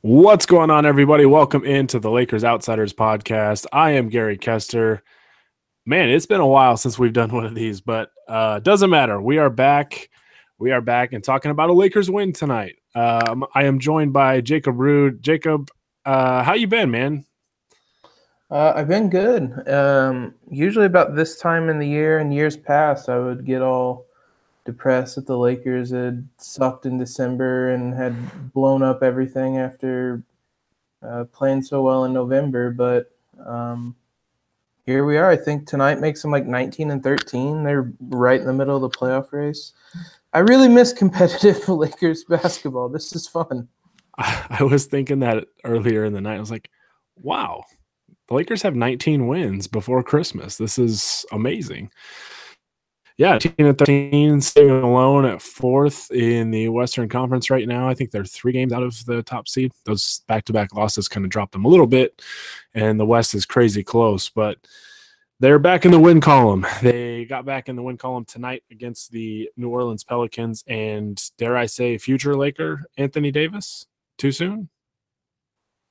What's going on, everybody? Welcome into the Lakers Outsiders podcast. I am Gary Kester. Man, it's been a while since we've done one of these, but doesn't matter. We are back. We are back and talking about a Lakers win tonight. I am joined by Jacob Rude. Jacob, how you been, man? I've been good. Usually about this time in the year and years past, I would get all depressed that the Lakers had sucked in December and had blown up everything after playing so well in November. But here we are. I think tonight makes them like 19 and 13. They're right in the middle of the playoff race. I really miss competitive Lakers basketball. This is fun. I was thinking that earlier in the night. I was like, wow, the Lakers have 19 wins before Christmas. This is amazing. Yeah, 18 and 13, staying alone at fourth in the Western Conference right now. I think they're 3 games out of the top seed. Those back-to-back losses kind of dropped them a little bit, and the West is crazy close. But they're back in the win column. They got back in the win column tonight against the New Orleans Pelicans, and dare I say, future Laker Anthony Davis? Too soon?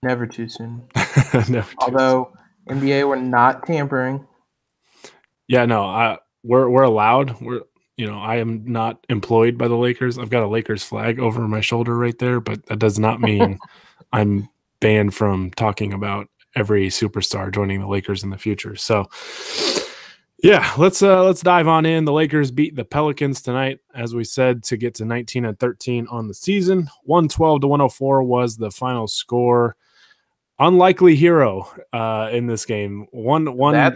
Never too soon. Never Although NBA were not tampering. Yeah, no, we're allowed. I am not employed by the Lakers. I've got a Lakers flag over my shoulder right there, but that does not mean I'm banned from talking about every superstar joining the Lakers in the future. So, yeah, let's dive on in. The Lakers beat the Pelicans tonight, as we said, to get to 19 and 13 on the season. 112 to 104 was the final score. Unlikely hero in this game. One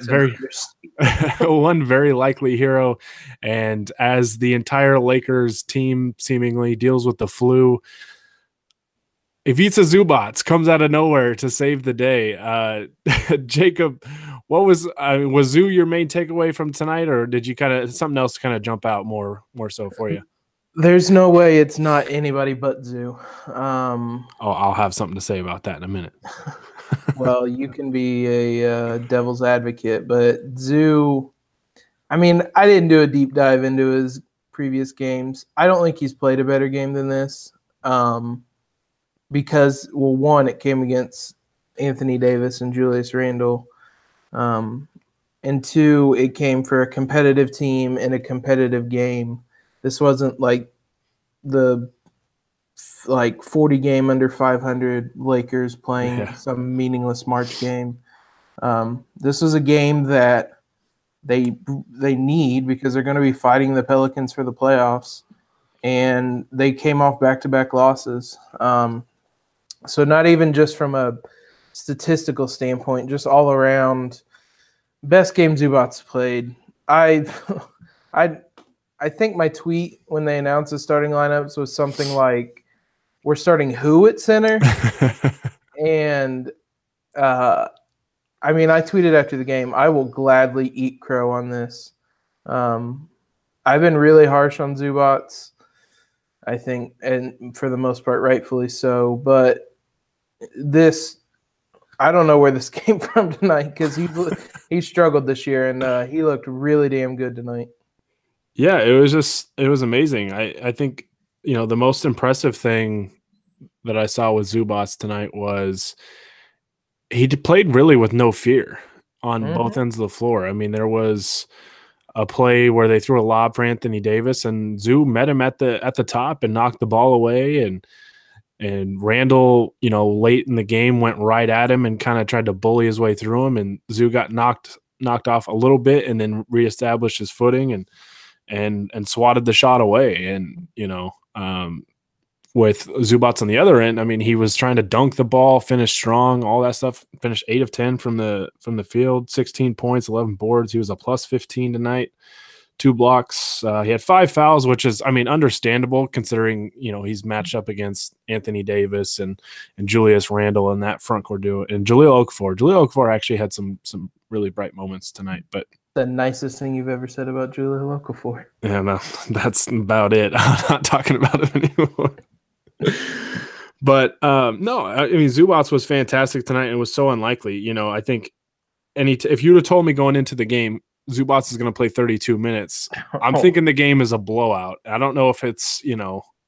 very one very likely hero, and as the entire Lakers team seemingly deals with the flu, Ivica Zubac comes out of nowhere to save the day. Jacob, what was Zoo your main takeaway from tonight, or did you kind of something else kind of jump out more so for you? There's no way it's not anybody but Zoo. I'll have something to say about that in a minute. Well, you can be a devil's advocate, but Zoo, I mean, I didn't do a deep dive into his previous games. I don't think he's played a better game than this because, well, one, it came against Anthony Davis and Julius Randle, and two, it came for a competitive team in a competitive game. This wasn't like the 40 game under 500 Lakers playing some meaningless March game. This is a game that they need because they're going to be fighting the Pelicans for the playoffs, and they came off back-to-back losses. So not even just from a statistical standpoint, just all around, best game Zubac's played. I think my tweet when they announced the starting lineups was something like, "We're starting who at center?" And I mean, I tweeted after the game, I will gladly eat crow on this. I've been really harsh on Zubac, I think, and for the most part, rightfully so. But this, I don't know where this came from tonight because he struggled this year, and he looked really damn good tonight. Yeah, it was amazing. I think, the most impressive thing that I saw with Zubac tonight was he played really with no fear on both ends of the floor. I mean, there was a play where they threw a lob for Anthony Davis, and Zoo met him at the top and knocked the ball away, and Randall, late in the game went right at him and kind of tried to bully his way through him, and Zoo got knocked off a little bit and then reestablished his footing and swatted the shot away. And, with Zubac on the other end, I mean, he was trying to dunk the ball, finish strong, all that stuff, finished 8 of 10 from the field, 16 points, 11 boards. He was a plus 15 tonight, 2 blocks. He had 5 fouls, which is, I mean, understandable considering, he's matched up against Anthony Davis and Julius Randle in that front court duo, and Jahlil Okafor. Jahlil Okafor actually had some really bright moments tonight, but the nicest thing you've ever said about Jahlil Okafor. Yeah, no, that's about it. I'm not talking about him anymore. But no, I mean, Zubac was fantastic tonight and was so unlikely. I think if you would have told me going into the game, Zubac is going to play 32 minutes, I'm thinking the game is a blowout. I don't know if it's,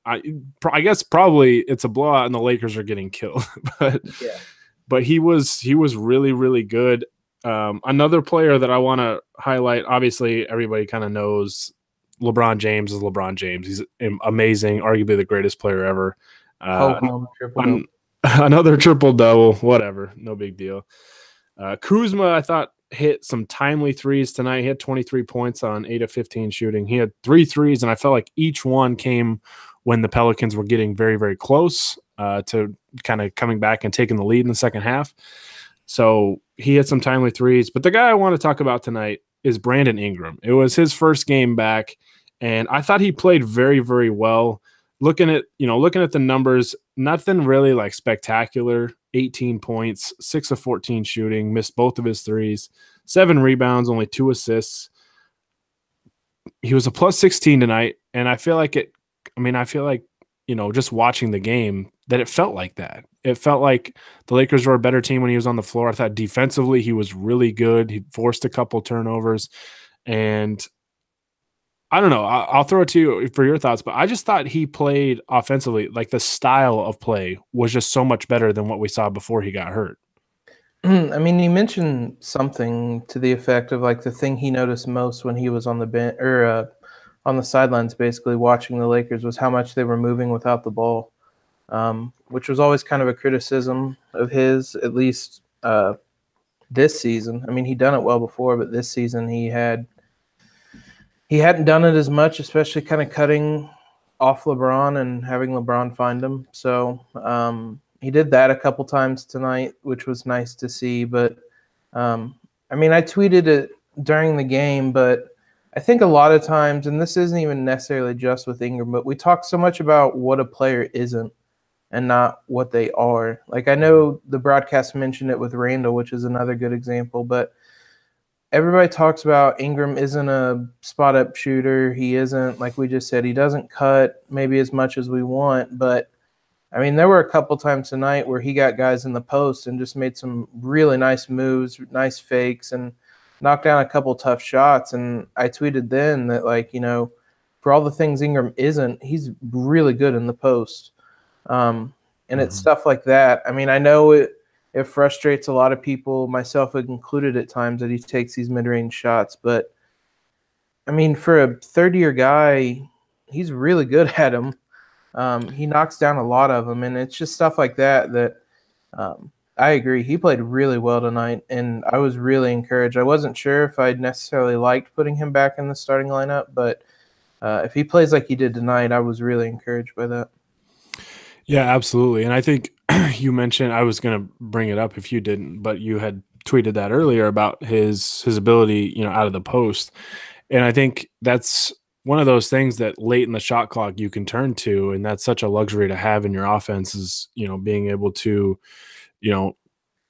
I guess probably it's a blowout and the Lakers are getting killed, but Yeah. he was really really good. Another player that I want to highlight, obviously everybody kind of knows LeBron James is LeBron James. He's amazing, arguably the greatest player ever. Ho hum triple double. Another triple double, whatever, no big deal. Kuzma, I thought, hit some timely threes tonight. He had 23 points on 8 of 15 shooting. He had 3 threes, and I felt like each one came when the Pelicans were getting very, very close to kind of coming back and taking the lead in the second half. So he hit some timely threes. But the guy I want to talk about tonight is Brandon Ingram. It was his first game back, and I thought he played very, very well. Looking at the numbers, nothing really like spectacular. 18 points, 6 of 14 shooting, missed both of his threes, 7 rebounds, only 2 assists. He was a plus 16 tonight, and I feel like just watching the game that it felt like that. It felt like the Lakers were a better team when he was on the floor. I thought defensively he was really good. He forced a couple turnovers, and I don't know. I'll throw it to you for your thoughts, but I just thought he played offensively. Like the style of play was just so much better than what we saw before he got hurt. I mean, you mentioned something to the effect of like the thing he noticed most when he was on the bench or on the sidelines, basically watching the Lakers, was how much they were moving without the ball, which was always kind of a criticism of his, at least this season. I mean, he'd done it well before, but this season he hadn't done it as much, especially kind of cutting off LeBron and having LeBron find him. So he did that a couple times tonight, which was nice to see. But I mean, I tweeted it during the game, but I think a lot of times, and this isn't even necessarily just with Ingram, but we talk so much about what a player isn't and not what they are. Like, I know the broadcast mentioned it with Randall, which is another good example, but everybody talks about Ingram isn't a spot-up shooter. He isn't, like we just said, he doesn't cut maybe as much as we want. But, I mean, there were a couple times tonight where he got guys in the post and just made some really nice moves, nice fakes, and knocked down a couple tough shots. And I tweeted then that, like, you know, for all the things Ingram isn't, he's really good in the post. And it's stuff like that. I mean, I know it frustrates a lot of people, myself included at times, that he takes these mid-range shots. But, I mean, for a third-year guy, he's really good at them. He knocks down a lot of them, and it's just stuff like that I agree. He played really well tonight, and I was really encouraged. I wasn't sure if I'd necessarily liked putting him back in the starting lineup, but if he plays like he did tonight, I was really encouraged by that. Yeah, absolutely. And I think you mentioned, I was going to bring it up if you didn't, but you had tweeted that earlier about his ability, out of the post. And I think that's one of those things that late in the shot clock you can turn to, and that's such a luxury to have in your offense is, being able to,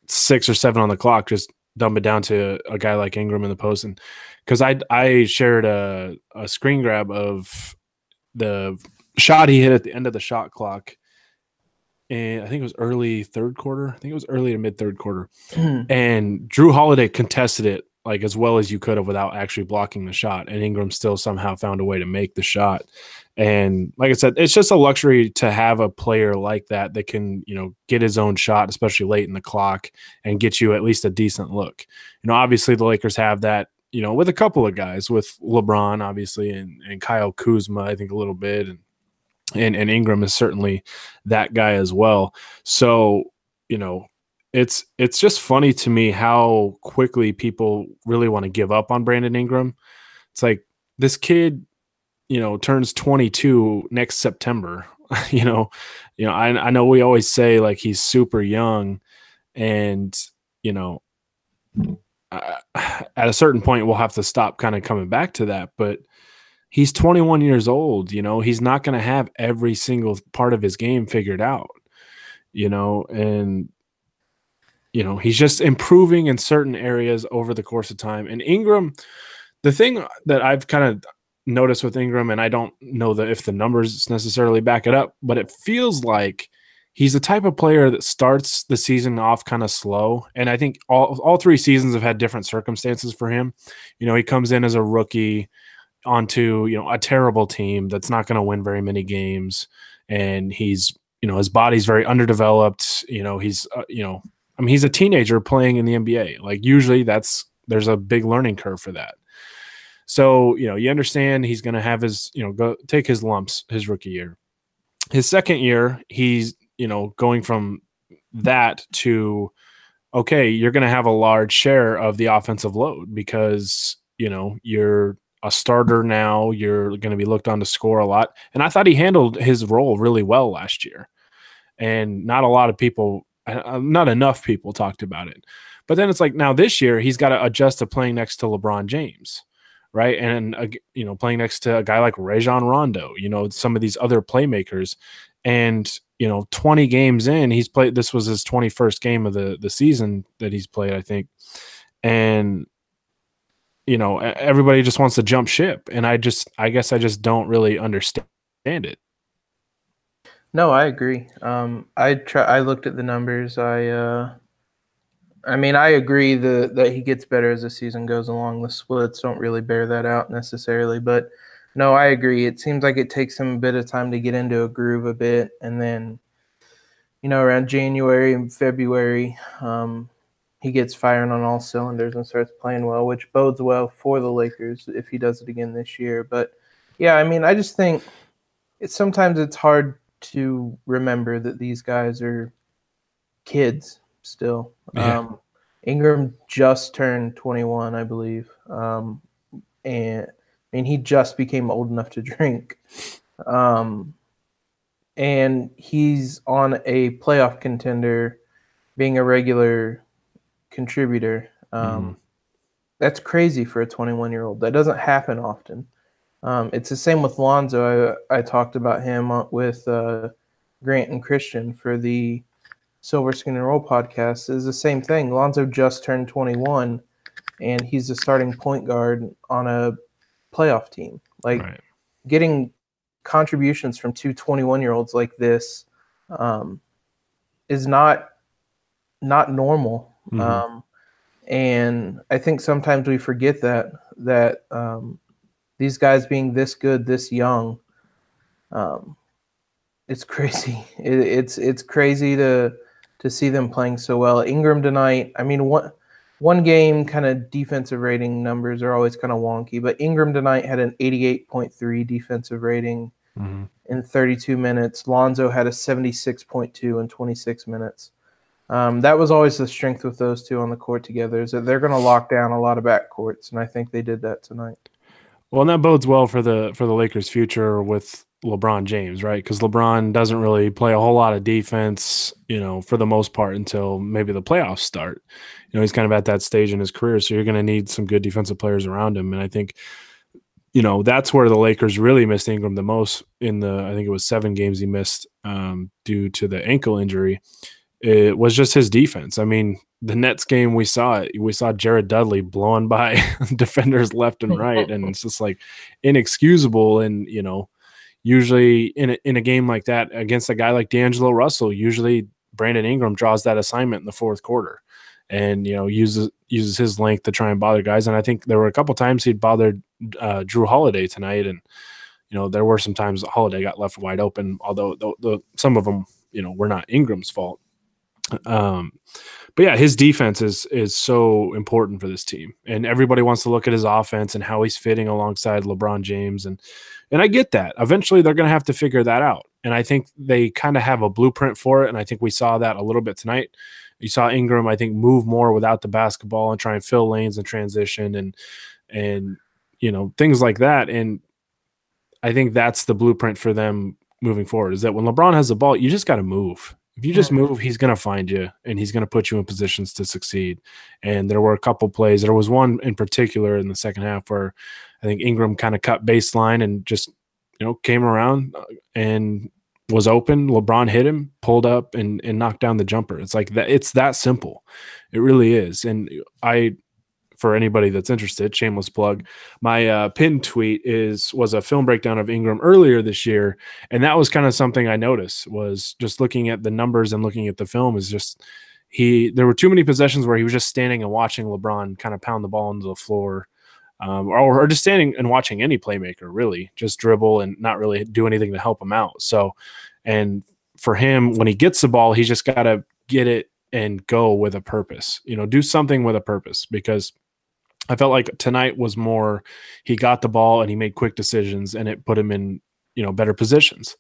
6 or 7 on the clock, just dump it down to a guy like Ingram in the post. And because I shared a screen grab of the shot he hit at the end of the shot clock, and I think it was early third quarter. I think it was early to mid third quarter. And Drew Holiday contested it like as well as you could have without actually blocking the shot. And Ingram still somehow found a way to make the shot. And like I said, it's just a luxury to have a player like that can, get his own shot, especially late in the clock, and get you at least a decent look. Obviously the Lakers have that, with a couple of guys, with LeBron, obviously, and Kyle Kuzma, I think a little bit. And Ingram is certainly that guy as well. So, it's just funny to me how quickly people really want to give up on Brandon Ingram. It's like this kid, turns 22 next September. I know we always say like he's super young, and at a certain point we'll have to stop kind of coming back to that, but he's 21 years old. He's not going to have every single part of his game figured out, and, he's just improving in certain areas over the course of time. And Ingram, the thing that I've kind of noticed with Ingram, and I don't know that if the numbers necessarily back it up, but it feels like he's the type of player that starts the season off kind of slow. And I think all 3 seasons have had different circumstances for him. He comes in as a rookie, onto, a terrible team that's not going to win very many games. And he's, his body's very underdeveloped. He's, he's a teenager playing in the NBA. Like usually there's a big learning curve for that. So, you understand he's going to have his, go take his lumps his rookie year. His second year, he's, going from that to, okay, you're going to have a large share of the offensive load because, you're a starter now. You're going to be looked on to score a lot. And I thought he handled his role really well last year. And not enough people talked about it. But then it's like now this year, he's got to adjust to playing next to LeBron James, right? And, playing next to a guy like Rajon Rondo, some of these other playmakers. And, 20 games in, he's played, this was his 21st game of the season that he's played, I think. And, everybody just wants to jump ship. And I guess I just don't really understand it. No, I agree. I looked at the numbers. I agree that he gets better as the season goes along. The splits don't really bear that out necessarily, but no, I agree. It seems like it takes him a bit of time to get into a groove a bit, and then, around January and February, he gets firing on all cylinders and starts playing well, which bodes well for the Lakers if he does it again this year. But yeah, I just think sometimes it's hard to remember that these guys are kids still. Yeah. Ingram just turned 21, I believe. And he just became old enough to drink. And he's on a playoff contender, being a regular contributor. That's crazy for a 21-year-old. That doesn't happen often. It's the same with Lonzo. I talked about him with Grant and Christian for the Silver Skin and Roll podcast. Is the same thing. Lonzo just turned 21, and he's the starting point guard on a playoff team. Like right. Getting contributions from two 21-year-olds like this is not normal. And I think sometimes we forget that these guys being this good, this young, it's crazy. It's crazy to see them playing so well. Ingram tonight, one game kind of defensive rating numbers are always kind of wonky, but Ingram tonight had an 88.3 defensive rating in 32 minutes. Lonzo had a 76.2 in 26 minutes. That was always the strength with those two on the court together, is that they're going to lock down a lot of backcourts, and I think they did that tonight. Well, and that bodes well for the Lakers' future with LeBron James, right? Because LeBron doesn't really play a whole lot of defense, for the most part until maybe the playoffs start. He's kind of at that stage in his career, so you're going to need some good defensive players around him. And I think, that's where the Lakers really missed Ingram the most I think it was 7 games he missed due to the ankle injury. It was just his defense. The Nets game, we saw Jared Dudley blowing by defenders left and right, and it's just like inexcusable. And usually in a game like that against a guy like D'Angelo Russell, usually Brandon Ingram draws that assignment in the fourth quarter, and uses his length to try and bother guys. And I think there were a couple times he'd bothered Drew Holiday tonight, and there were some times that Holiday got left wide open, although some of them were not Ingram's fault. But yeah, his defense is so important for this team, and everybody wants to look at his offense and how he's fitting alongside LeBron James. And I get that. Eventually they're going to have to figure that out. And I think they kind of have a blueprint for it. And I think we saw that a little bit tonight. You saw Ingram, I think, move more without the basketball and try and fill lanes and transition and things like that. And I think that's the blueprint for them moving forward, is that when LeBron has the ball, you just got to move. If you just move, he's going to find you, and he's going to put you in positions to succeed. And there were a couple plays. There was one in particular in the second half where I think Ingram kind of cut baseline and just, came around and was open. LeBron hit him, pulled up, and knocked down the jumper. It's like that. It's that simple. It really is. And for anybody that's interested, shameless plug, my pinned tweet was a film breakdown of Ingram earlier this year, and that was kind of something I noticed, was just looking at the numbers and looking at the film, is just there were too many possessions where he was just standing and watching LeBron kind of pound the ball into the floor or just standing and watching any playmaker really just dribble and not really do anything to help him out. So, and for him, when he gets the ball, he's just got to get it and go with a purpose, do something with a purpose, because I felt like tonight was more, he got the ball and he made quick decisions and it put him in, better positions.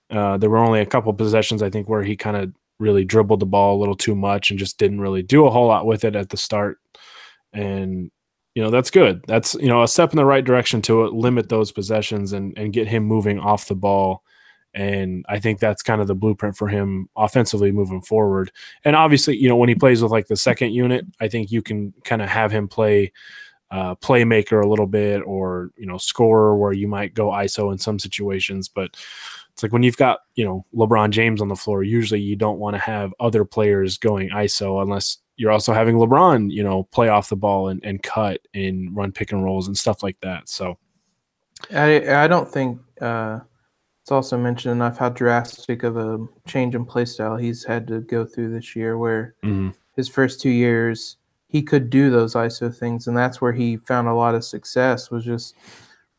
There were only a couple possessions, I think, where he kind of really dribbled the ball a little too much and just didn't really do a whole lot with it at the start. And, that's good. That's, a step in the right direction to limit those possessions and get him moving off the ball. And I think that's kind of the blueprint for him offensively moving forward. And obviously, when he plays with like the second unit, I think you can kind of have him play playmaker a little bit, or, scorer, where you might go ISO in some situations. But it's like when you've got, LeBron James on the floor, usually you don't want to have other players going ISO unless you're also having LeBron, play off the ball and cut and run pick and rolls and stuff like that. So I don't think it's also mentioned enough how drastic of a change in play style he's had to go through this year, where his first 2 years he could do those ISO things, and that's where he found a lot of success, was just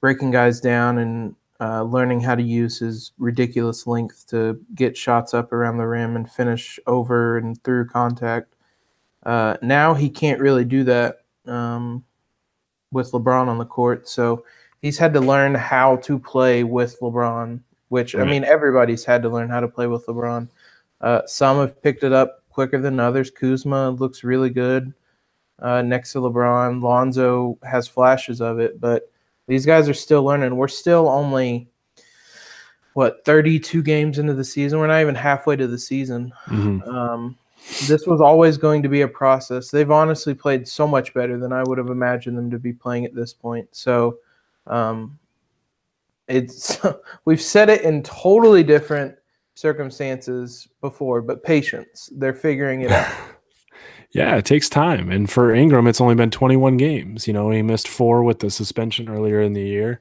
breaking guys down and learning how to use his ridiculous length to get shots up around the rim and finish over and through contact. Now he can't really do that with LeBron on the court, so he's had to learn how to play with LeBron, which, right. I mean, everybody's had to learn how to play with LeBron. Some have picked it up quicker than others. Kuzma looks really good next to LeBron. Lonzo has flashes of it, but these guys are still learning. We're still only, 32 games into the season? We're not even halfway to the season. This was always going to be a process. They've honestly played so much better than I would have imagined them to be playing at this point. So we've said it in totally different circumstances before, but patience. They're figuring it out. Yeah, it takes time. And for Ingram, it's only been 21 games. He missed 4 with the suspension earlier in the year,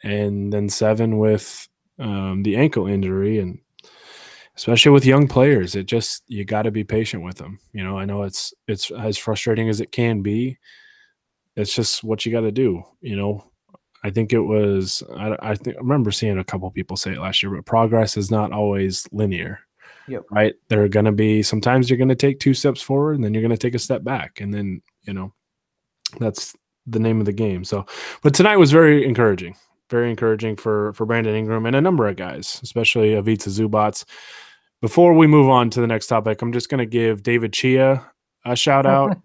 and then 7 with the ankle injury. And especially with young players, you got to be patient with them. I know it's as frustrating as it can be. It's just what you got to do. I think it was, I remember seeing a couple people say it last year, but progress is not always linear. Yep. Right. There are going to be, sometimes you're going to take 2 steps forward and then you're going to take a step back. And then, that's the name of the game. So, but tonight was very encouraging for Brandon Ingram and a number of guys, especially Ivica Zubac. Before we move on to the next topic, I'm just going to give David Chia a shout out.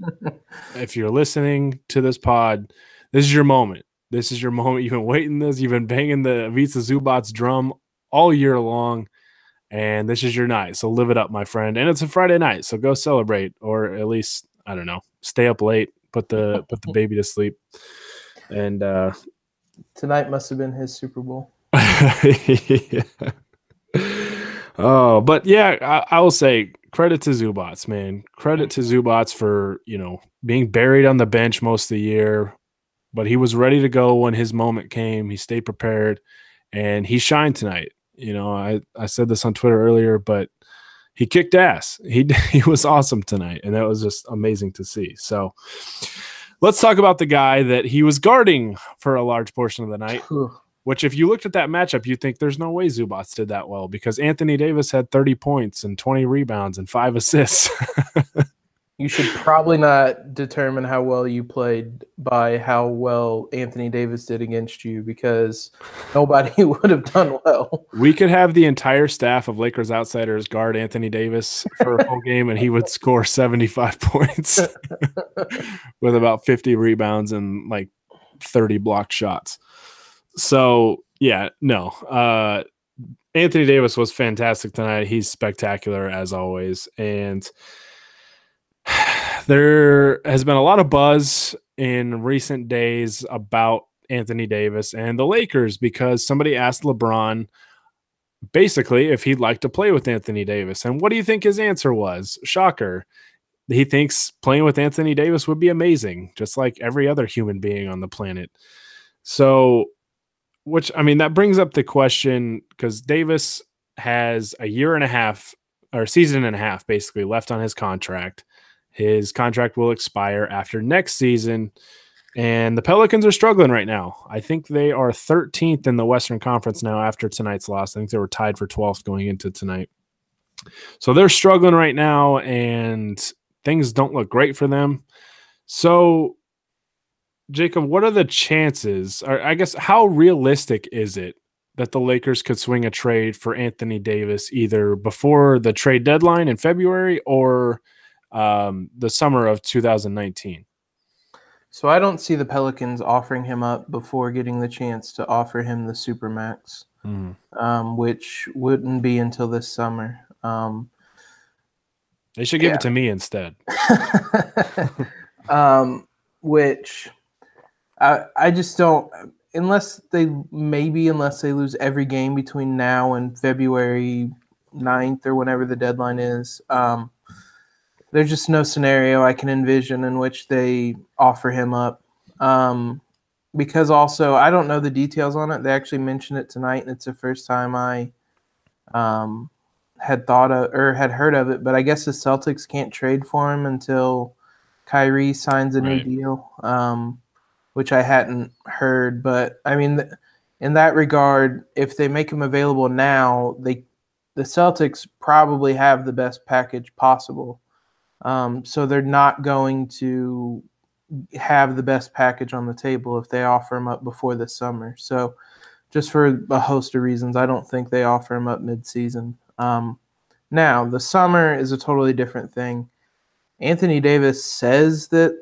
If you're listening to this pod, this is your moment. This is your moment. You've been waiting this. You've been banging the Ivica Zubac drum all year long. And this is your night, so live it up, my friend. And it's a Friday night, so go celebrate, or at least, I don't know, stay up late, put the baby to sleep. And tonight must have been his Super Bowl. Yeah. Oh, but yeah, I will say credit to Zubac, man. Credit to Zubac for being buried on the bench most of the year, but he was ready to go when his moment came. He stayed prepared, and he shined tonight. I said this on Twitter earlier, but he kicked ass. He was awesome tonight, and that was just amazing to see. So let's talk about the guy that he was guarding for a large portion of the night, which if you looked at that matchup, you'd think there's no way Zubac did that well, because Anthony Davis had 30 points and 20 rebounds and 5 assists. You should probably not determine how well you played by how well Anthony Davis did against you, because nobody would have done well. We could have the entire staff of Lakers Outsiders guard Anthony Davis for a whole game, and he would score 75 points with about 50 rebounds and like 30 blocked shots. So, yeah, no. Anthony Davis was fantastic tonight. He's spectacular as always. And there has been a lot of buzz in recent days about Anthony Davis and the Lakers, because somebody asked LeBron basically if he'd like to play with Anthony Davis. And what do you think his answer was? Shocker. He thinks playing with Anthony Davis would be amazing, just like every other human being on the planet. So, that brings up the question, because Davis has a year and a half or season and a half basically left on his contract. His contract will expire after next season. And the Pelicans are struggling right now. I think they are 13th in the Western Conference now after tonight's loss. I think they were tied for 12th going into tonight. So they're struggling right now, and things don't look great for them. So, Jacob, what are the chances, or I guess how realistic is it that the Lakers could swing a trade for Anthony Davis either before the trade deadline in February or the summer of 2019? So I don't see the Pelicans offering him up before getting the chance to offer him the Supermax, which wouldn't be until this summer. They should give it to me instead. Which I just don't, unless they lose every game between now and February 9th or whenever the deadline is. There's just no scenario I can envision in which they offer him up. Because also, I don't know the details on it. They actually mentioned it tonight, and it's the first time I had thought of or had heard of it. But I guess the Celtics can't trade for him until Kyrie signs a new deal, which I hadn't heard. But, I mean, in that regard, if they make him available now, the Celtics probably have the best package possible. So they're not going to have the best package on the table if they offer him up before the summer. So just for a host of reasons, I don't think they offer him up mid-season. Now, the summer is a totally different thing. Anthony Davis says that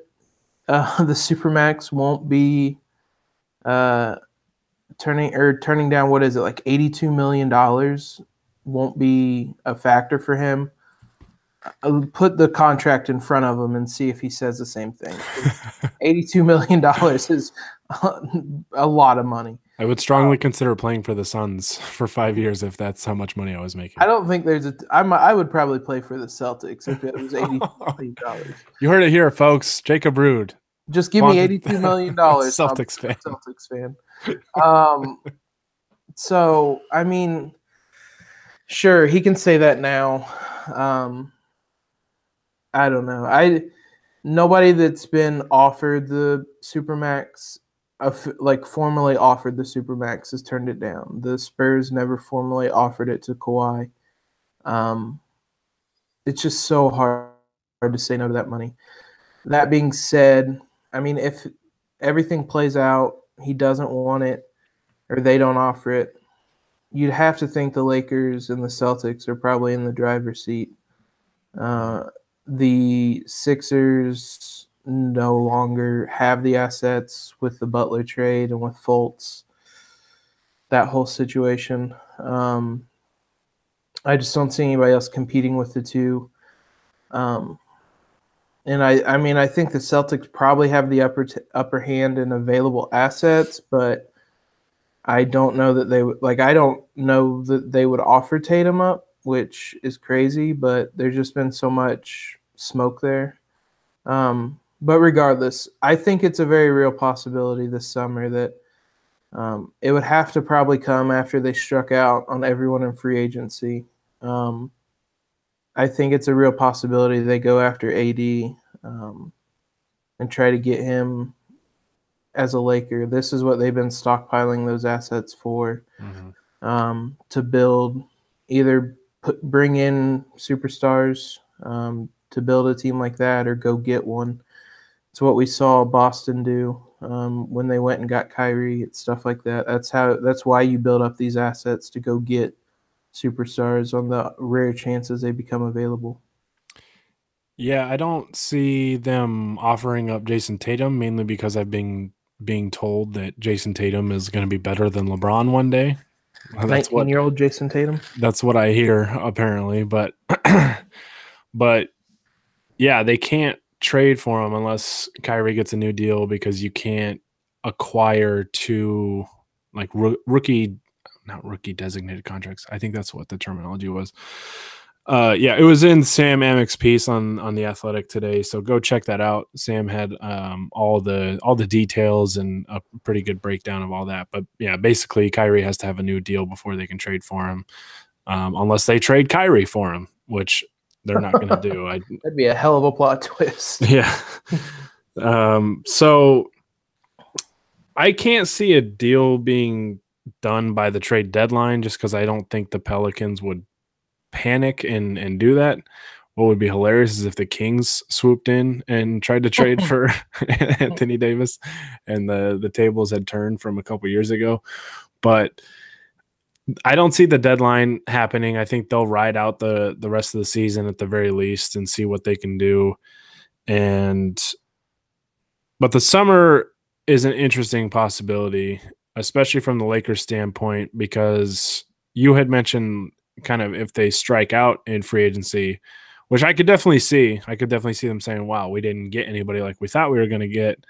the Supermax won't be turning down, what is it, like $82 million won't be a factor for him. I'll put the contract in front of him and see if he says the same thing. $82 million is a lot of money. I would strongly consider playing for the Suns for 5 years if that's how much money I was making. I don't think I would probably play for the Celtics if it was $82 million. You heard it here, folks. Jacob Rude. Just give me $82 million. Celtics fan. Celtics fan. So, I mean, sure, he can say that now. I don't know. Nobody that's been offered the Supermax, formally offered the Supermax, has turned it down. The Spurs never formally offered it to Kawhi. It's just so hard to say no to that money. That being said, I mean, if everything plays out, he doesn't want it, or they don't offer it, you'd have to think the Lakers and the Celtics are probably in the driver's seat. The Sixers no longer have the assets with the Butler trade and with Fultz, that whole situation. I just don't see anybody else competing with the two. And I mean, I think the Celtics probably have the upper hand in available assets, but I don't know that they would. I don't know that they would offer Tatum up, which is crazy, but there's just been so much smoke there. But regardless, I think it's a very real possibility this summer that it would have to probably come after they struck out on everyone in free agency. I think it's a real possibility they go after AD and try to get him as a Laker. This is what they've been stockpiling those assets for, to build, either bring in superstars to build a team like that or go get one. It's what we saw Boston do when they went and got Kyrie. It's stuff like that. That's why you build up these assets, to go get superstars on the rare chances they become available. Yeah, I don't see them offering up Jason Tatum, mainly because I've been being told that Jason Tatum is going to be better than LeBron one day. 19-year-old Jason Tatum? That's what I hear, apparently. But yeah, they can't trade for him unless Kyrie gets a new deal, because you can't acquire two rookie designated contracts. I think that's what the terminology was. Yeah, it was in Sam Amick's piece on The Athletic today, so go check that out. Sam had all the details and a pretty good breakdown of all that. But yeah, basically Kyrie has to have a new deal before they can trade for him, unless they trade Kyrie for him, which they're not going to do. That'd be a hell of a plot twist. Yeah. So I can't see a deal being done by the trade deadline just because I don't think the Pelicans would panic and do that. What would be hilarious is if the Kings swooped in and tried to trade for Anthony Davis, and the tables had turned from a couple years ago. But I don't see the deadline happening. I think they'll ride out the rest of the season at the very least and see what they can do. But the summer is an interesting possibility, especially from the Lakers standpoint, because you had mentioned kind of if they strike out in free agency, which I could definitely see. I could definitely see them saying, wow, we didn't get anybody like we thought we were going to get.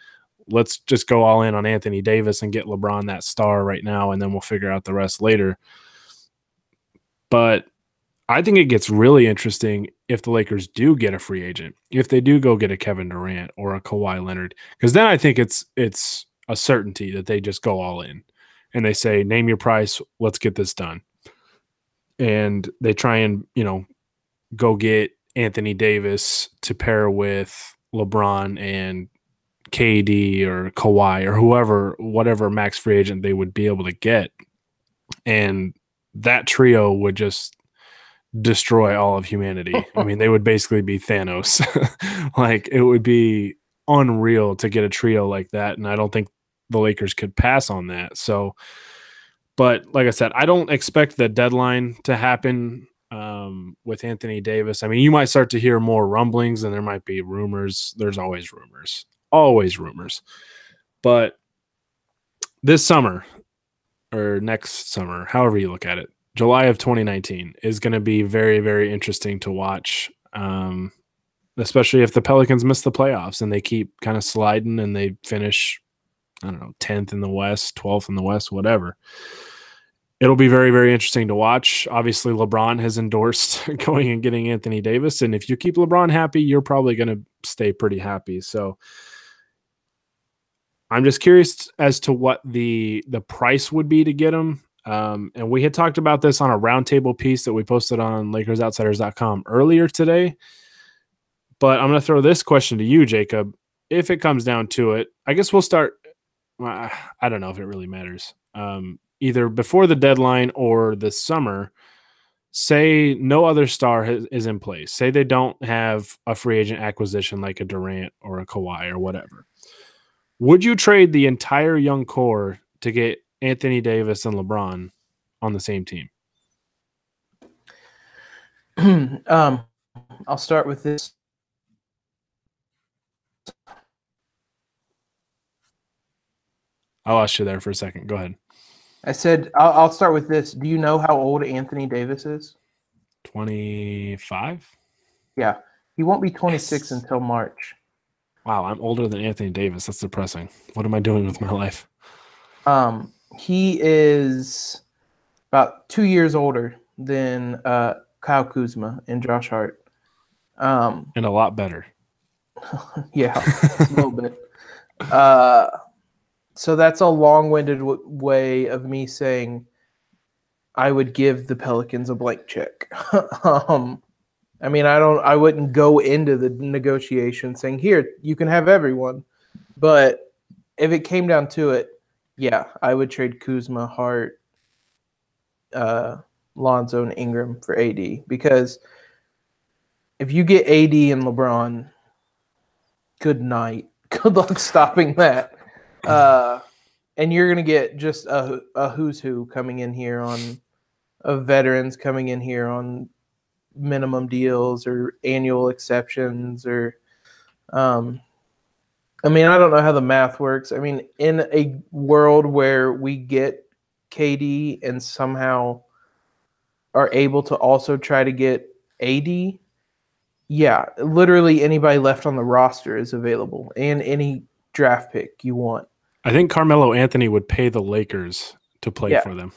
Let's just go all in on Anthony Davis and get LeBron that star right now, and then we'll figure out the rest later. But I think it gets really interesting if the Lakers do get a free agent, if they do go get a Kevin Durant or a Kawhi Leonard, because then I think it's a certainty that they just go all in and they say, name your price, let's get this done. And they try and, go get Anthony Davis to pair with LeBron and KD or Kawhi or whatever max free agent they would be able to get. And that trio would just destroy all of humanity. I mean, they would basically be Thanos. Like, it would be unreal to get a trio like that. And I don't think the Lakers could pass on that. So, but like I said, I don't expect the deadline to happen with Anthony Davis. I mean, you might start to hear more rumblings and there might be rumors. There's always rumors. But this summer or next summer, however you look at it, July of 2019 is going to be very, very interesting to watch, especially if the Pelicans miss the playoffs and they keep kind of sliding and they finish, 10th in the West, 12th in the West, whatever. It'll be very, very interesting to watch. Obviously, LeBron has endorsed going and getting Anthony Davis, and if you keep LeBron happy, you're probably going to stay pretty happy. So I'm just curious as to what the price would be to get him. And we had talked about this on a roundtable piece that we posted on LakersOutsiders.com earlier today. But I'm going to throw this question to you, Jacob. If it comes down to it, I guess we'll start. I don't know if it really matters. Either before the deadline or this summer, say no other star is in place. Say they don't have a free agent acquisition like a Durant or a Kawhi or whatever. Would you trade the entire young core to get Anthony Davis and LeBron on the same team? I'll start with this. I lost you there for a second. Go ahead. I said I'll start with this. Do you know how old Anthony Davis is? 25? Yeah. He won't be 26 until March. Wow, I'm older than Anthony Davis. That's depressing. What am I doing with my life? He is about 2 years older than Kyle Kuzma and Josh Hart. And a lot better. Yeah, a little bit. So that's a long-winded way of me saying I would give the Pelicans a blank check. I mean, I wouldn't go into the negotiation saying, here, you can have everyone. But if it came down to it, yeah, I would trade Kuzma, Hart, Lonzo, and Ingram for AD. Because if you get AD and LeBron, good night. Good luck stopping that. And you're going to get just a who's who coming in here of veterans coming in here on minimum deals or annual exceptions or I mean, I don't know how the math works. I mean, in a world where we get KD and somehow are able to also try to get AD, yeah, literally anybody left on the roster is available and any draft pick you want. I think Carmelo Anthony would pay the Lakers to play for them.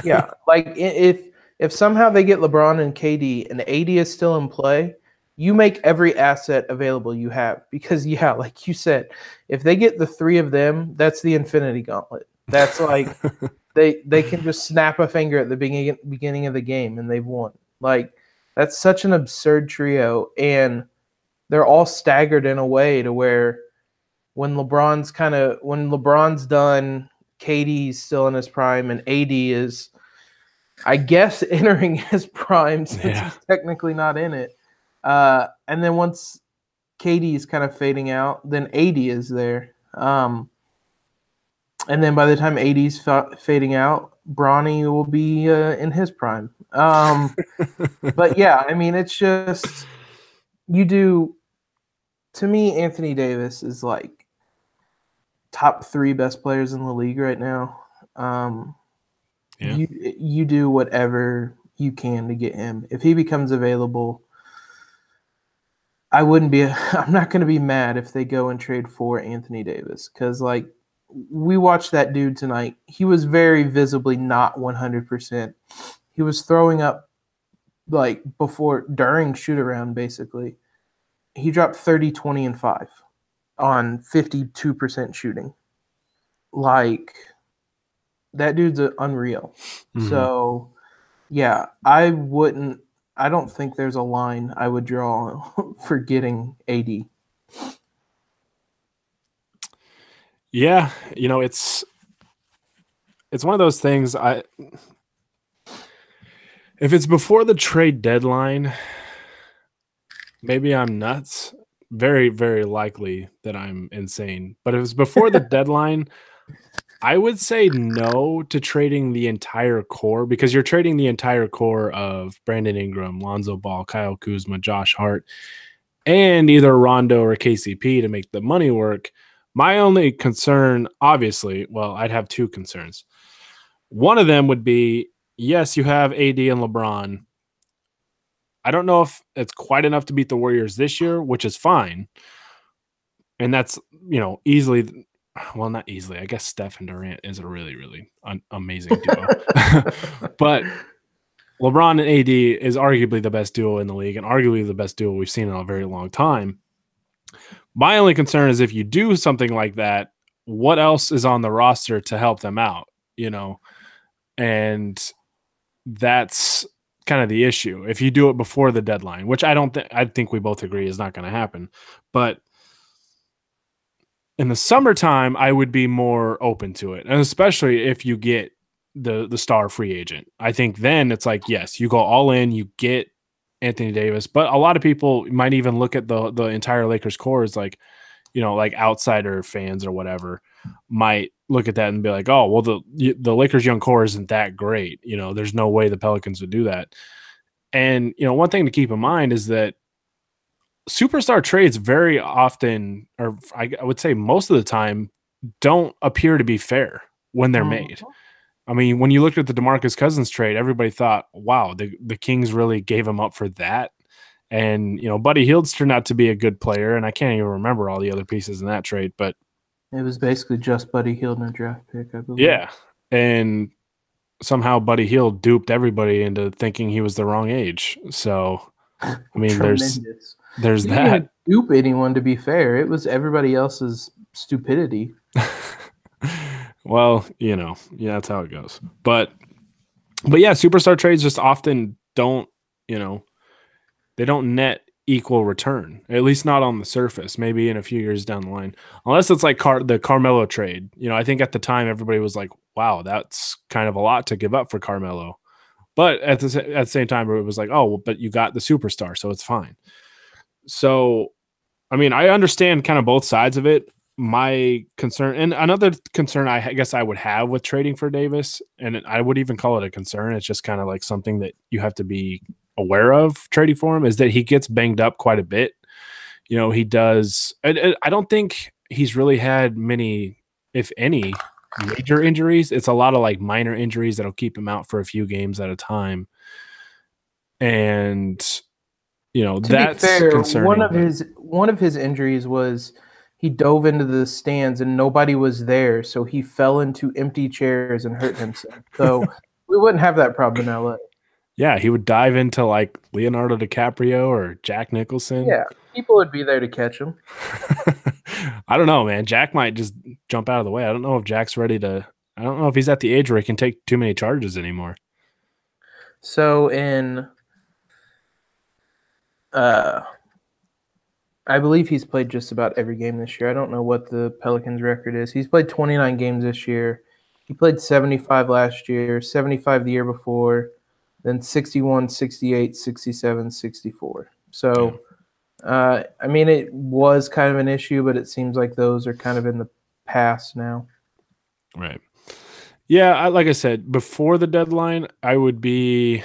Yeah, like if somehow they get LeBron and KD and AD is still in play, you make every asset available you have because, yeah, like you said, if they get the three of them, that's the Infinity Gauntlet. That's like they can just snap a finger at the beginning of the game and they've won. Like, that's such an absurd trio, and they're all staggered in a way to where when LeBron's done, KD's still in his prime, and AD is, I guess, entering his prime since he's technically not in it. And then once KD is kind of fading out, then AD is there. And then by the time AD's fading out, Bronny will be in his prime. But yeah, I mean, it's just to me, Anthony Davis is like top 3 best players in the league right now. You do whatever you can to get him. If he becomes available, I'm not going to be mad if they go and trade for Anthony Davis, because like we watched that dude tonight. He was very visibly not 100%. He was throwing up like during shoot around, basically. He dropped 30, 20, and 5 on 52% shooting. Like, that dude's unreal. Mm-hmm. So, yeah, I don't think there's a line I would draw for getting AD. Yeah, it's one of those things. If it's before the trade deadline, maybe I'm nuts. Very, very likely that I'm insane. But if it's before the deadline, I would say no to trading the entire core, because you're trading the entire core of Brandon Ingram, Lonzo Ball, Kyle Kuzma, Josh Hart, and either Rondo or KCP to make the money work. My only concern, obviously, well, I'd have 2 concerns. One of them would be, yes, you have AD and LeBron. I don't know if it's quite enough to beat the Warriors this year, which is fine. And that's, easily, well, not easily. I guess Steph and Durant is a really, really amazing duo. But LeBron and AD is arguably the best duo in the league, and arguably the best duo we've seen in a very long time. My only concern is if you do something like that, what else is on the roster to help them out, And that's kind of the issue. If you do it before the deadline, which I think we both agree is not going to happen. But in the summertime, I would be more open to it. And especially if you get the star free agent. I think then it's like, yes, you go all in, you get Anthony Davis, but a lot of people might even look at the entire Lakers core as like, like outsider fans or whatever might look at that and be like, oh, well, the Lakers young core isn't that great. There's no way the Pelicans would do that. And, one thing to keep in mind is that superstar trades very often, or I would say most of the time, don't appear to be fair when they're made. I mean, when you looked at the DeMarcus Cousins trade, everybody thought, wow, the Kings really gave him up for that. And, Buddy Hield's turned out to be a good player, and I can't even remember all the other pieces in that trade, but it was basically just Buddy Hield in a draft pick, I believe. Yeah, and somehow Buddy Hield duped everybody into thinking he was the wrong age. So, I mean, there's he that. Didn't dupe anyone, to be fair. It was everybody else's stupidity. Well, that's how it goes. But yeah, superstar trades just often don't, they don't net equal return, at least not on the surface, maybe in a few years down the line, unless it's like the Carmelo trade. I think at the time everybody was like, wow, that's kind of a lot to give up for Carmelo. But at the same time, it was like, oh, well, but you got the superstar, so it's fine. So, I mean, I understand kind of both sides of it. My concern, and another concern I guess I would have with trading for Davis, and I would even call it a concern, it's just kind of like something that you have to be aware of trading for him, is that he gets banged up quite a bit. He does. I don't think he's really had many, if any, major injuries. It's a lot of like minor injuries that'll keep him out for a few games at a time. And that's concerning. One of his injuries was he dove into the stands and nobody was there, so he fell into empty chairs and hurt himself. So we wouldn't have that problem in LA. Yeah, he would dive into like Leonardo DiCaprio or Jack Nicholson. Yeah, people would be there to catch him. I don't know, man. Jack might just jump out of the way. I don't know if Jack's ready to. I don't know if he's at the age where he can take too many charges anymore. So in I believe he's played just about every game this year. I don't know what the Pelicans record is. He's played 29 games this year. He played 75 last year, 75 the year before, then 61, 68, 67, 64. Yeah, So, I mean, it was kind of an issue, but it seems like those are kind of in the past now. right. Yeah, like I said, before the deadline, I would be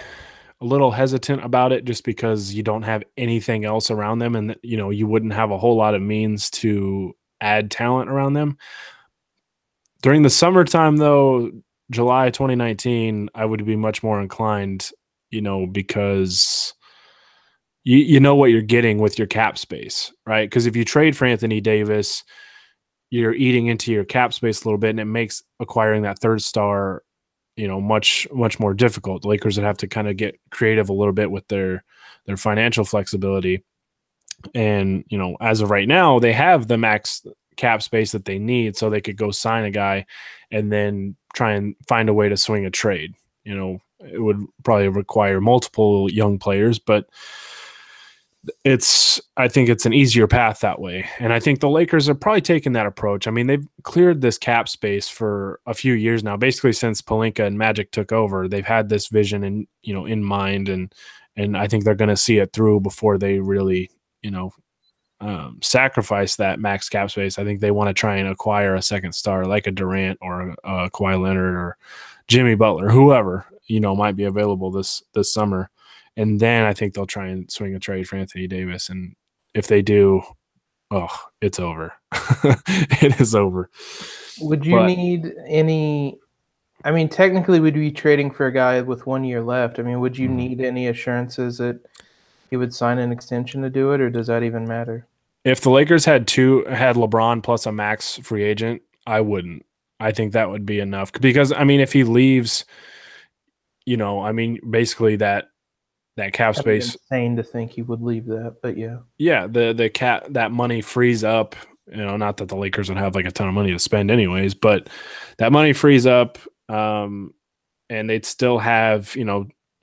a little hesitant about it just because you don't have anything else around them, and you wouldn't have a whole lot of means to add talent around them. During the summertime, though, July 2019, I would be much more inclined, because you know what you're getting with your cap space, right? Because if you trade for Anthony Davis, you're eating into your cap space a little bit, and it makes acquiring that third star, much more difficult. The Lakers would have to kind of get creative a little bit with their financial flexibility. And as of right now, they have the max cap space that they need, so they could go sign a guy and then try and find a way to swing a trade. It would probably require multiple young players, but I think it's an easier path that way. And I think the Lakers are probably taking that approach. I mean, they've cleared this cap space for a few years now, basically since Pelinka and Magic took over. They've had this vision in mind, and I think they're going to see it through before they really, sacrifice that max cap space. I think they want to try and acquire a second star like a Durant or a Kawhi Leonard or Jimmy Butler, whoever, might be available this summer. And then I think they'll try and swing a trade for Anthony Davis. And if they do, it's over. It is over. Would you need any? I mean, technically, we'd be trading for a guy with 1 year left. I mean, would you need any assurances that he would sign an extension to do it, or does that even matter? If the Lakers had LeBron plus a max free agent, I wouldn't. I think that would be enough because, I mean, if he leaves, basically that cap space. Insane to think he would leave that, but yeah. Yeah, the cap, that money frees up. Not that the Lakers would have like a ton of money to spend anyways, but that money frees up, and they'd still have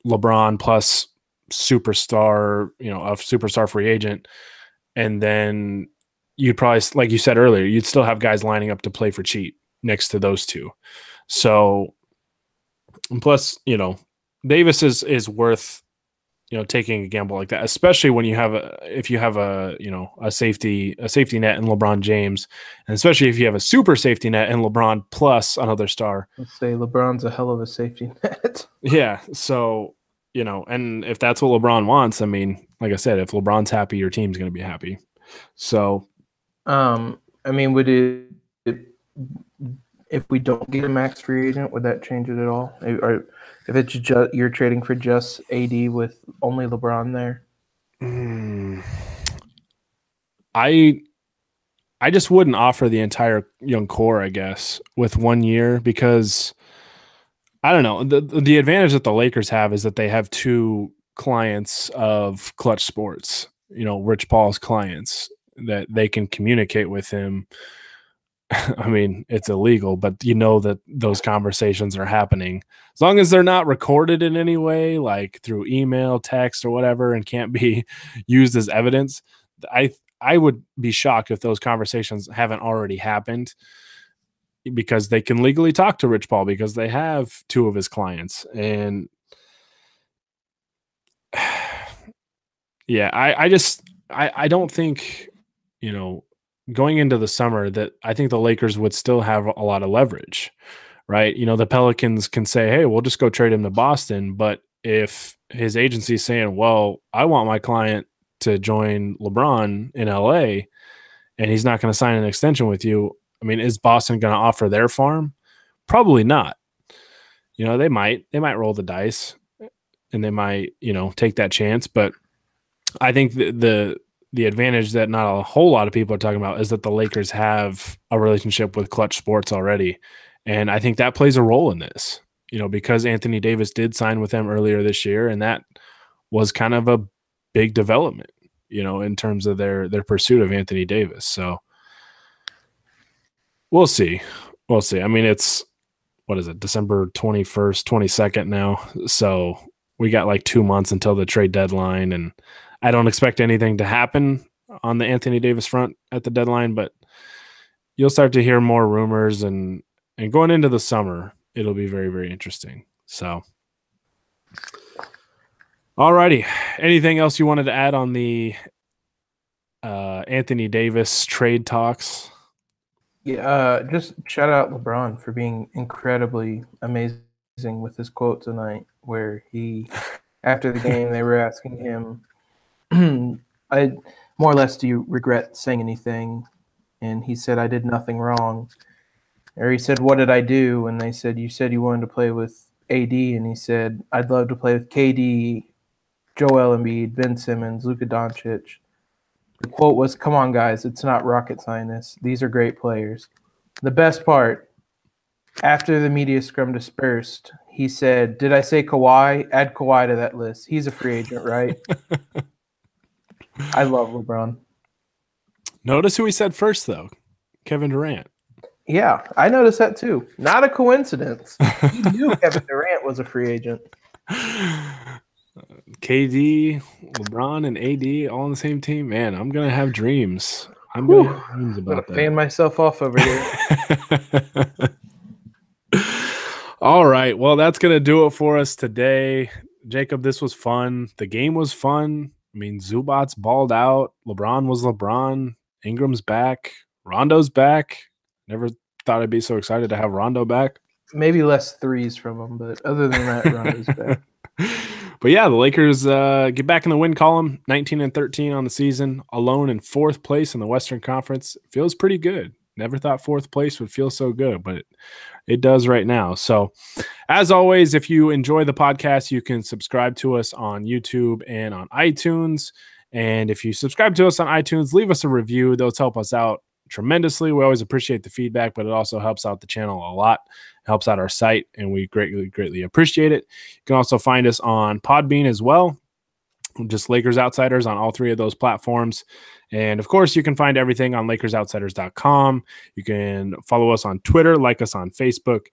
LeBron plus superstar, a superstar free agent, and then you'd probably, like you said earlier, you'd still have guys lining up to play for cheap next to those two. So, and plus, Davis is worth taking a gamble like that, especially when if you have a safety net in LeBron James, and especially if you have a super safety net in LeBron plus another star. Let's say LeBron's a hell of a safety net. Yeah. So, and if that's what LeBron wants, I mean, like I said, if LeBron's happy, your team's going to be happy. So, I mean, if we don't get a max free agent, would that change it at all? Or if it's just you're trading for just AD with only LeBron there? I just wouldn't offer the entire young core, I guess, with 1 year, because I don't know. The advantage that the Lakers have is that they have two clients of Clutch Sports, Rich Paul's clients, that they can communicate with him. I mean, it's illegal, but that those conversations are happening. As long as they're not recorded in any way, like through email, text, or whatever, and can't be used as evidence, I would be shocked if those conversations haven't already happened, because they can legally talk to Rich Paul because they have two of his clients. And yeah, I don't think, going into the summer, that I think the Lakers would still have a lot of leverage, right? The Pelicans can say, hey, we'll just go trade him to Boston. But if his agency is saying, well, I want my client to join LeBron in LA and he's not going to sign an extension with you, I mean, is Boston going to offer their farm? Probably not. They might roll the dice and they might, take that chance. But I think the advantage that not a whole lot of people are talking about is that the Lakers have a relationship with Clutch Sports already. And I think that plays a role in this, because Anthony Davis did sign with them earlier this year. And that was kind of a big development, in terms of their pursuit of Anthony Davis. So we'll see. I mean, it's, what is it, December 21st, 22nd now. So we got like 2 months until the trade deadline, and I don't expect anything to happen on the Anthony Davis front at the deadline, but you'll start to hear more rumors, and going into the summer, it'll be very, very interesting. So, alrighty. Anything else you wanted to add on the Anthony Davis trade talks? Yeah, just shout out LeBron for being incredibly amazing with his quote tonight, where he, after the game, they were asking him, I more or less, do you regret saying anything? And he said, I did nothing wrong. Or he said, what did I do? And they said, you said you wanted to play with AD. And he said, I'd love to play with KD, Joel Embiid, Ben Simmons, Luka Doncic. The quote was, come on, guys, it's not rocket science. These are great players. The best part, after the media scrum dispersed, he said, did I say Kawhi? Add Kawhi to that list. He's a free agent, right? I love LeBron. Notice who he said first, though. Kevin Durant. Yeah, I noticed that too. Not a coincidence. He knew Kevin Durant was a free agent. KD, LeBron, and AD all on the same team. Man, I'm going to have dreams. I'm going to have dreams about that. Fan myself off over here. All right. Well, that's going to do it for us today. Jacob, this was fun. The game was fun. I mean, Zubac's balled out. LeBron was LeBron. Ingram's back. Rondo's back. Never thought I'd be so excited to have Rondo back. Maybe less threes from him, but other than that, Rondo's back. But yeah, the Lakers get back in the win column, 19-13 on the season, alone in 4th place in the Western Conference. Feels pretty good. Never thought 4th place would feel so good, but it does right now. So as always, if you enjoy the podcast, you can subscribe to us on YouTube and on iTunes. And if you subscribe to us on iTunes, leave us a review. Those help us out tremendously. We always appreciate the feedback, but it also helps out the channel a lot. It helps out our site, and we greatly appreciate it. You can also find us on Podbean as well. Just Lakers Outsiders on all 3 of those platforms. And of course, you can find everything on LakersOutsiders.com. You can follow us on Twitter, like us on Facebook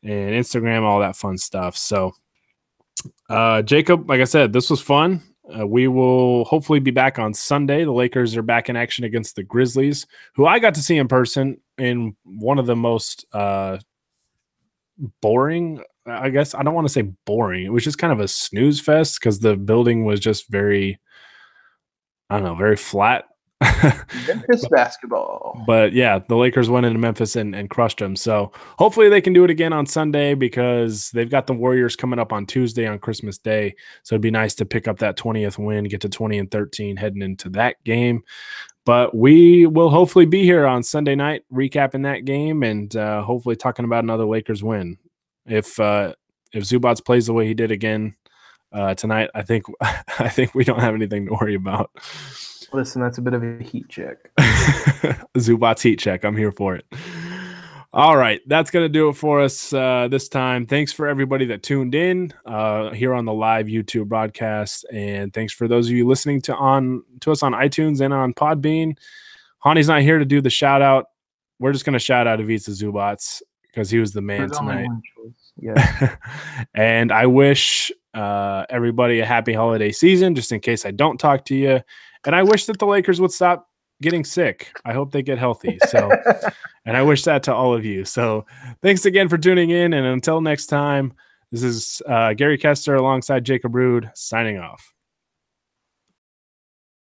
and Instagram, all that fun stuff. So, Jacob, like I said, this was fun. We will hopefully be back on Sunday. The Lakers are back in action against the Grizzlies, who I got to see in person in one of the most boring, I guess. I don't want to say boring. It was just kind of a snooze fest because the building was just very, I don't know, very flat. Memphis basketball. But yeah, the Lakers went into Memphis and crushed them. So hopefully they can do it again on Sunday because they've got the Warriors coming up on Tuesday on Christmas Day. So it'd be nice to pick up that 20th win, get to 20-13 heading into that game. But we will hopefully be here on Sunday night recapping that game and hopefully talking about another Lakers win. If Zubac plays the way he did again tonight, I think we don't have anything to worry about. Listen, that's a bit of a heat check. Zubac's heat check. I'm here for it. All right. That's going to do it for us this time. Thanks for everybody that tuned in here on the live YouTube broadcast. And thanks for those of you listening to us on iTunes and on Podbean. Hani's not here to do the shout out. We're just going to shout out Ivica Zubac because he was the man tonight. Yeah. And I wish everybody a happy holiday season, just in case I don't talk to you. And I wish that the Lakers would stop getting sick. I hope they get healthy. So, and I wish that to all of you. So thanks again for tuning in. And until next time, this is Gary Kester alongside Jacob Rude signing off.